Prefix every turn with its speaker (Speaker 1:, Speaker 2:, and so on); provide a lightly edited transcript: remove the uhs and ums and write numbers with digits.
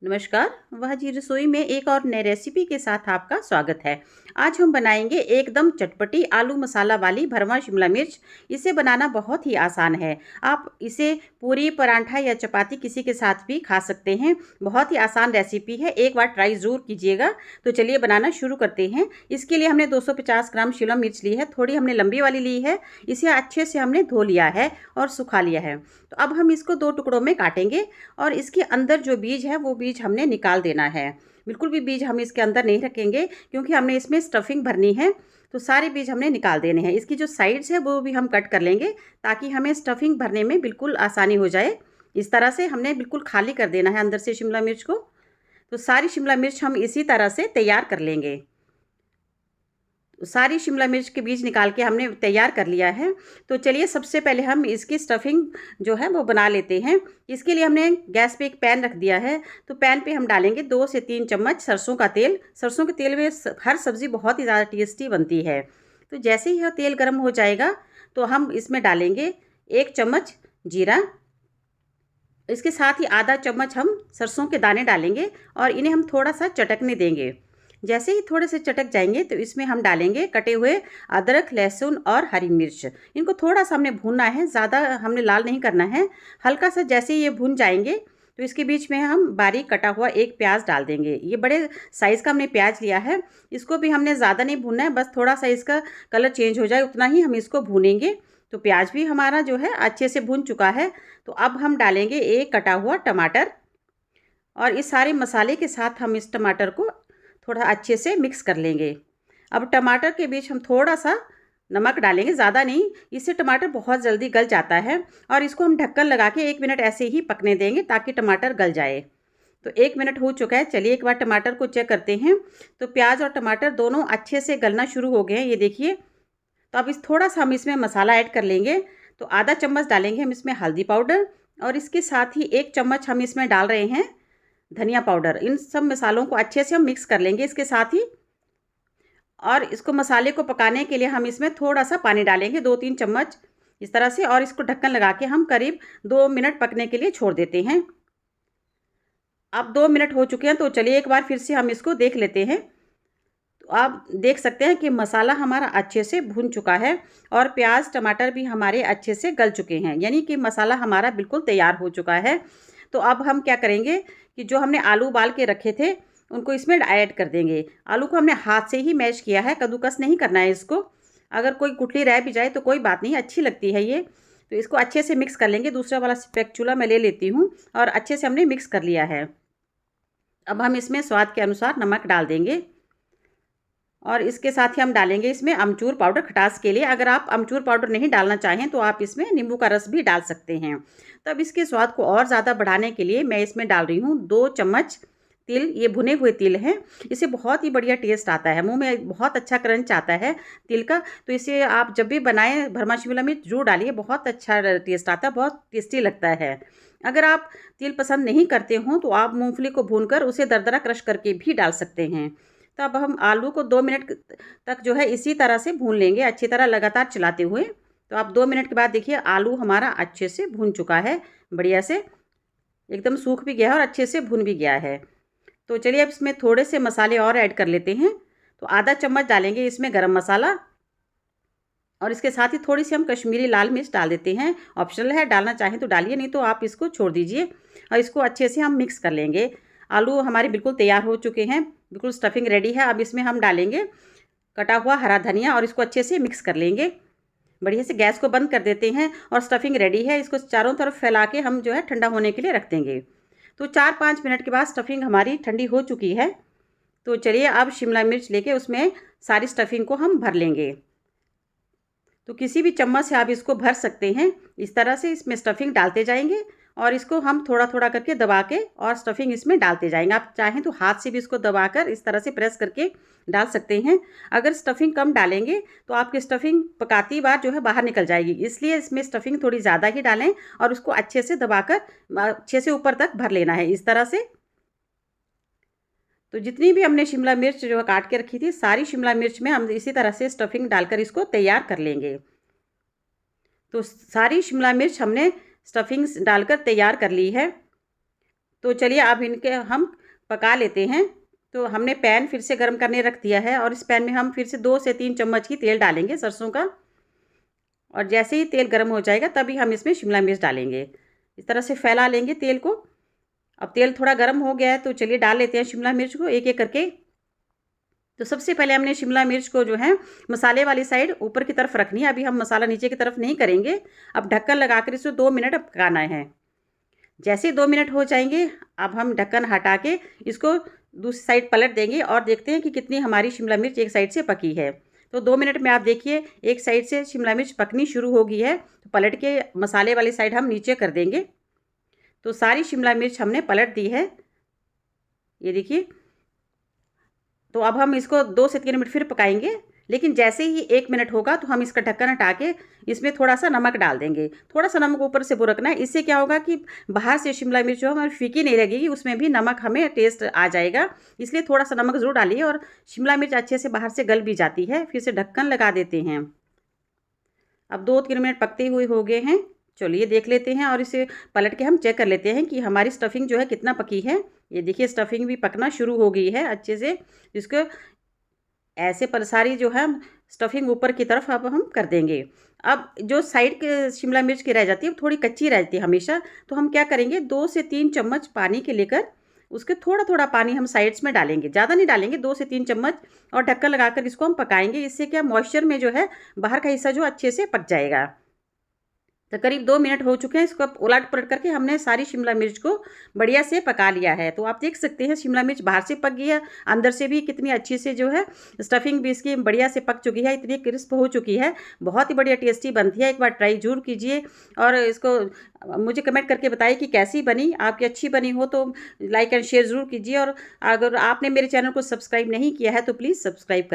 Speaker 1: नमस्कार। वह जी रसोई में एक और नई रेसिपी के साथ आपका स्वागत है। आज हम बनाएंगे एकदम चटपटी आलू मसाला वाली भरवा शिमला मिर्च। इसे बनाना बहुत ही आसान है। आप इसे पूरी, पराठा या चपाती किसी के साथ भी खा सकते हैं। बहुत ही आसान रेसिपी है, एक बार ट्राई ज़रूर कीजिएगा। तो चलिए बनाना शुरू करते हैं। इसके लिए हमने 250 ग्राम शिमला मिर्च ली है, थोड़ी हमने लंबी वाली ली है। इसे अच्छे से हमने धो लिया है और सुखा लिया है। तो अब हम इसको 2 टुकड़ों में काटेंगे और इसके अंदर जो बीज है वो बीज हमने निकाल देना है। बिल्कुल भी बीज हम इसके अंदर नहीं रखेंगे क्योंकि हमने इसमें स्टफिंग भरनी है। तो सारे बीज हमने निकाल देने हैं। इसकी जो साइड्स है वो भी हम कट कर लेंगे ताकि हमें स्टफिंग भरने में बिल्कुल आसानी हो जाए। इस तरह से हमने बिल्कुल खाली कर देना है अंदर से शिमला मिर्च को। तो सारी शिमला मिर्च हम इसी तरह से तैयार कर लेंगे। सारी शिमला मिर्च के बीज निकाल के हमने तैयार कर लिया है। तो चलिए सबसे पहले हम इसकी स्टफिंग जो है वो बना लेते हैं। इसके लिए हमने गैस पे एक पैन रख दिया है। तो पैन पे हम डालेंगे 2 से 3 चम्मच सरसों का तेल। सरसों के तेल में हर सब्ज़ी बहुत ही ज़्यादा टेस्टी बनती है। तो जैसे ही यह तेल गर्म हो जाएगा तो हम इसमें डालेंगे 1 चम्मच जीरा। इसके साथ ही आधा चम्मच हम सरसों के दाने डालेंगे और इन्हें हम थोड़ा सा चटकने देंगे। जैसे ही थोड़े से चटक जाएंगे तो इसमें हम डालेंगे कटे हुए अदरक, लहसुन और हरी मिर्च। इनको थोड़ा सा हमने भूनना है, ज़्यादा हमने लाल नहीं करना है। हल्का सा जैसे ही ये भून जाएंगे तो इसके बीच में हम बारीक कटा हुआ एक प्याज डाल देंगे। ये बड़े साइज़ का हमने प्याज लिया है। इसको भी हमने ज़्यादा नहीं भूनना है, बस थोड़ा सा इसका कलर चेंज हो जाए उतना ही हम इसको भूनेंगे। तो प्याज भी हमारा जो है अच्छे से भून चुका है। तो अब हम डालेंगे एक कटा हुआ टमाटर और इस सारे मसाले के साथ हम इस टमाटर को थोड़ा अच्छे से मिक्स कर लेंगे। अब टमाटर के बीच हम थोड़ा सा नमक डालेंगे, ज़्यादा नहीं, इससे टमाटर बहुत जल्दी गल जाता है। और इसको हम ढक्कन लगा के 1 मिनट ऐसे ही पकने देंगे ताकि टमाटर गल जाए। तो 1 मिनट हो चुका है। चलिए एक बार टमाटर को चेक करते हैं। तो प्याज और टमाटर दोनों अच्छे से गलना शुरू हो गए हैं, ये देखिए। तो अब इस थोड़ा सा हम इसमें मसाला ऐड कर लेंगे। तो आधा चम्मच डालेंगे हम इसमें हल्दी पाउडर और इसके साथ ही 1 चम्मच हम इसमें डाल रहे हैं धनिया पाउडर। इन सब मसालों को अच्छे से हम मिक्स कर लेंगे इसके साथ ही। और इसको मसाले को पकाने के लिए हम इसमें थोड़ा सा पानी डालेंगे, 2-3 चम्मच इस तरह से। और इसको ढक्कन लगा के हम करीब 2 मिनट पकने के लिए छोड़ देते हैं। अब 2 मिनट हो चुके हैं तो चलिए एक बार फिर से हम इसको देख लेते हैं। तो आप देख सकते हैं कि मसाला हमारा अच्छे से भुन चुका है और प्याज टमाटर भी हमारे अच्छे से गल चुके हैं, यानी कि मसाला हमारा बिल्कुल तैयार हो चुका है। तो अब हम क्या करेंगे कि जो हमने आलू उबाल के रखे थे उनको इसमें ऐड कर देंगे। आलू को हमने हाथ से ही मैश किया है, कद्दूकस नहीं करना है इसको। अगर कोई गुठली रह भी जाए तो कोई बात नहीं, अच्छी लगती है ये। तो इसको अच्छे से मिक्स कर लेंगे। दूसरा वाला स्पैचुला मैं ले लेती हूँ और अच्छे से हमने मिक्स कर लिया है। अब हम इसमें स्वाद के अनुसार नमक डाल देंगे और इसके साथ ही हम डालेंगे इसमें अमचूर पाउडर खटास के लिए। अगर आप अमचूर पाउडर नहीं डालना चाहें तो आप इसमें नींबू का रस भी डाल सकते हैं। तो अब इसके स्वाद को और ज़्यादा बढ़ाने के लिए मैं इसमें डाल रही हूँ 2 चम्मच तिल। ये भुने हुए तिल हैं। इससे बहुत ही बढ़िया टेस्ट आता है, मुंह में बहुत अच्छा क्रंच आता है तिल का। तो इसे आप जब भी बनाएं भरमा शिमला मिर्च जरूर डालिए, बहुत अच्छा टेस्ट आता है, बहुत टेस्टी लगता है। अगर आप तिल पसंद नहीं करते हों तो आप मूंगफली को भूनकर उसे दरदरा क्रश करके भी डाल सकते हैं। तो अब हम आलू को 2 मिनट तक जो है इसी तरह से भून लेंगे, अच्छी तरह लगातार चलाते हुए। तो आप 2 मिनट के बाद देखिए आलू हमारा अच्छे से भून चुका है, बढ़िया से एकदम सूख भी गया है और अच्छे से भुन भी गया है। तो चलिए अब इसमें थोड़े से मसाले और ऐड कर लेते हैं। तो आधा चम्मच डालेंगे इसमें गरम मसाला और इसके साथ ही थोड़ी सी हम कश्मीरी लाल मिर्च डाल देते हैं। ऑप्शनल है, डालना चाहें तो डालिए, नहीं तो आप इसको छोड़ दीजिए। और इसको अच्छे से हम मिक्स कर लेंगे। आलू हमारे बिल्कुल तैयार हो चुके हैं, बिल्कुल स्टफिंग रेडी है। अब इसमें हम डालेंगे कटा हुआ हरा धनिया और इसको अच्छे से मिक्स कर लेंगे। बढ़िया से गैस को बंद कर देते हैं और स्टफिंग रेडी है। इसको चारों तरफ फैला के हम जो है ठंडा होने के लिए रख देंगे। तो 4-5 मिनट के बाद स्टफिंग हमारी ठंडी हो चुकी है। तो चलिए अब शिमला मिर्च लेके उसमें सारी स्टफिंग को हम भर लेंगे। तो किसी भी चम्मच से आप इसको भर सकते हैं। इस तरह से इसमें स्टफिंग डालते जाएंगे और इसको हम थोड़ा थोड़ा करके दबा के और स्टफिंग इसमें डालते जाएंगे। आप चाहें तो हाथ से भी इसको दबाकर इस तरह से प्रेस करके डाल सकते हैं। अगर स्टफिंग कम डालेंगे तो आपकी स्टफिंग पकाती बार जो है बाहर निकल जाएगी, इसलिए इसमें स्टफिंग थोड़ी ज़्यादा ही डालें और उसको अच्छे से दबाकर अच्छे से ऊपर तक भर लेना है इस तरह से। तो जितनी भी हमने शिमला मिर्च जो है काट के रखी थी, सारी शिमला मिर्च में हम इसी तरह से स्टफिंग डालकर इसको तैयार कर लेंगे। तो सारी शिमला मिर्च हमने स्टफिंग डालकर तैयार कर ली है। तो चलिए अब इनके हम पका लेते हैं। तो हमने पैन फिर से गर्म करने रख दिया है और इस पैन में हम फिर से 2 से 3 चम्मच ही तेल डालेंगे सरसों का। और जैसे ही तेल गर्म हो जाएगा तभी हम इसमें शिमला मिर्च डालेंगे। इस तरह से फैला लेंगे तेल को। अब तेल थोड़ा गर्म हो गया है तो चलिए डाल लेते हैं शिमला मिर्च को एक एक करके। तो सबसे पहले हमने शिमला मिर्च को जो है मसाले वाली साइड ऊपर की तरफ रखनी है। अभी हम मसाला नीचे की तरफ नहीं करेंगे। अब ढक्कन लगाकर इसको 2 मिनट पकाना है। जैसे 2 मिनट हो जाएंगे अब हम ढक्कन हटा के इसको दूसरी साइड पलट देंगे और देखते हैं कि कितनी हमारी शिमला मिर्च एक साइड से पकी है। तो 2 मिनट में आप देखिए एक साइड से शिमला मिर्च पकनी शुरू हो गई है। तो पलट के मसाले वाली साइड हम नीचे कर देंगे। तो सारी शिमला मिर्च हमने पलट दी है, ये देखिए। तो अब हम इसको 2 से 3 मिनट फिर पकाएंगे। लेकिन जैसे ही 1 मिनट होगा तो हम इसका ढक्कन हटा के इसमें थोड़ा सा नमक डाल देंगे। थोड़ा सा नमक ऊपर से बुरकना है। इससे क्या होगा कि बाहर से शिमला मिर्च जो हमारी फीकी नहीं लगेगी, उसमें भी नमक हमें टेस्ट आ जाएगा। इसलिए थोड़ा सा नमक ज़रूर डालिए और शिमला मिर्च अच्छे से बाहर से गल भी जाती है। फिर से ढक्कन लगा देते हैं। अब 2-3 मिनट पकते हुए हो गए हैं। चलिए देख लेते हैं और इसे पलट के हम चेक कर लेते हैं कि हमारी स्टफिंग जो है कितना पकी है। ये देखिए स्टफिंग भी पकना शुरू हो गई है अच्छे से। इसको ऐसे पर सारी जो है स्टफिंग ऊपर की तरफ अब हम कर देंगे। अब जो साइड के शिमला मिर्च की रह जाती है थोड़ी कच्ची रहती है हमेशा। तो हम क्या करेंगे 2 से 3 चम्मच पानी के लेकर उसके थोड़ा थोड़ा पानी हम साइड्स में डालेंगे, ज़्यादा नहीं डालेंगे, 2 से 3 चम्मच। और ढक्कन लगाकर इसको हम पकाएंगे। इससे क्या मॉइस्चर में जो है बाहर का हिस्सा जो अच्छे से पक जाएगा। तो करीब 2 मिनट हो चुके हैं। इसको अब उलट पलट करके हमने सारी शिमला मिर्च को बढ़िया से पका लिया है। तो आप देख सकते हैं शिमला मिर्च बाहर से पक गई है, अंदर से भी कितनी अच्छी से जो है स्टफिंग भी इसकी बढ़िया से पक चुकी है, इतनी क्रिस्प हो चुकी है। बहुत ही बढ़िया टेस्टी बनती है। एक बार ट्राई जरूर कीजिए और इसको मुझे कमेंट करके बताइए कि कैसी बनी। आपकी अच्छी बनी हो तो लाइक एंड शेयर ज़रूर कीजिए। और अगर आपने मेरे चैनल को सब्सक्राइब नहीं किया है तो प्लीज़ सब्सक्राइब करें।